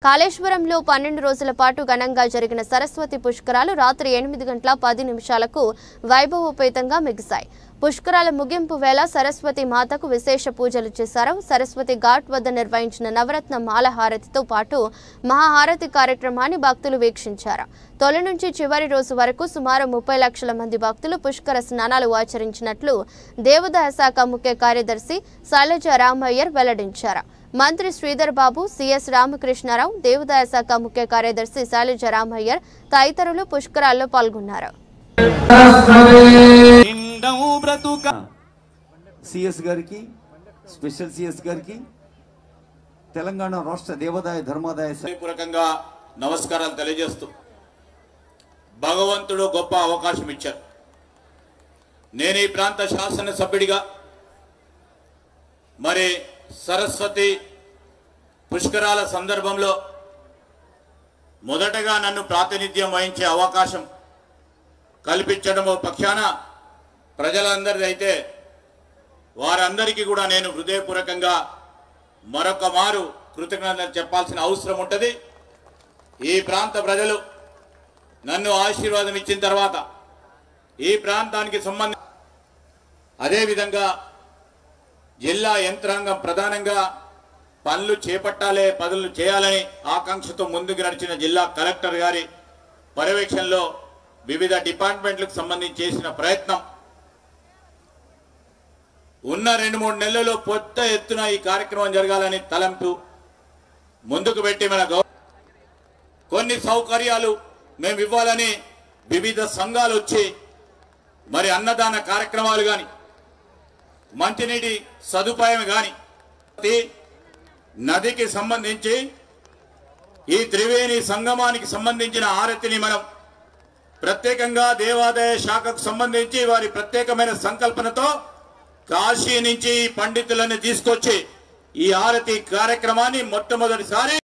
కాళేశ్వరంలో 12 రోజుల పాటు ఘనంగా జరిగిన సరస్వతి పుష్కరాలు రాత్రి 8:10 వైభవోపేతంగా ముగిశాయి. పుష్కరాల ముగింపు వేళ సరస్వతి మాతకు విశేష పూజలు చేశారు. సరస్వతి ఘాట్ వద్ద నిర్వహించిన నవరత్న మాల హారతితో పాటు మహాహారతి కార్యక్రమాన్ని భక్తులు వీక్షించారు. తొలి నుంచి చివరి రోజు వరకు సుమారు 30 లక్షల మంది భక్తులు పుష్కర స్నానాలు ఆచరించినట్లు దేవాదాయ శాఖ ముఖ్య కార్యదర్శి శైలజ రామయ్యర్ వెల్లడించారు. మంత్రి శ్రీధర్ బాబు, సిఎస్ రామకృష్ణారావు, దేవాదాయ శాఖ ముఖ్య కార్యదర్శి శైలజ రామయ్యర్ తదితరులు పుష్కరాల్లో పాల్గొన్నారు. సిఎస్ గారికి, స్పెషల్ సిఎస్ గారికి, తెలంగాణ రాష్ట్ర దేవాదాయ ధర్మాదాయ పూర్వకంగా నమస్కారాలు తెలియజేస్తూ భగవంతుడు గొప్ప అవకాశం ఇచ్చారు. నేను ఈ ప్రాంత శాసనసభ్యుడిగా మరి సరస్వతి పుష్కరాల సందర్భంలో మొదటగా నన్ను ప్రాతినిధ్యం వహించే అవకాశం కల్పించడం పక్షాన ప్రజలందరిది అయితే వారందరికీ కూడా నేను హృదయపూర్వకంగా మరొక మారు కృతజ్ఞతలు చెప్పాల్సిన అవసరం ఉంటుంది. ఈ ప్రాంత ప్రజలు నన్ను ఆశీర్వాదం ఇచ్చిన తర్వాత ఈ ప్రాంతానికి సంబంధించి అదేవిధంగా జిల్లా యంత్రాంగం ప్రధానంగా పనులు చేపట్టాలే, పనులు చేయాలని ఆకాంక్షతో ముందుకు నడిచిన జిల్లా కలెక్టర్ గారి పర్యవేక్షణలో వివిధ డిపార్ట్మెంట్లకు సంబంధించి చేసిన ప్రయత్నం ఉన్న 2-3 నెలల్లో పెద్ద ఎత్తున ఈ కార్యక్రమం జరగాలని తలంపు ముందుకు పెట్టి మన కొన్ని సౌకర్యాలు మేము ఇవ్వాలని వివిధ సంఘాలు వచ్చి మరి అన్నదాన కార్యక్రమాలు కానీ మంచినీటి సదుపాయం కానీ నదికి సంబంధించి ఈ త్రివేణి సంగమానికి సంబంధించిన హారతిని మనం ప్రత్యేకంగా దేవాదాయ శాఖకు సంబంధించి వారి ప్రత్యేకమైన సంకల్పనతో కాశీ నుంచి పండితులను తీసుకొచ్చి ఈ హారతి కార్యక్రమాన్ని మొట్టమొదటిసారి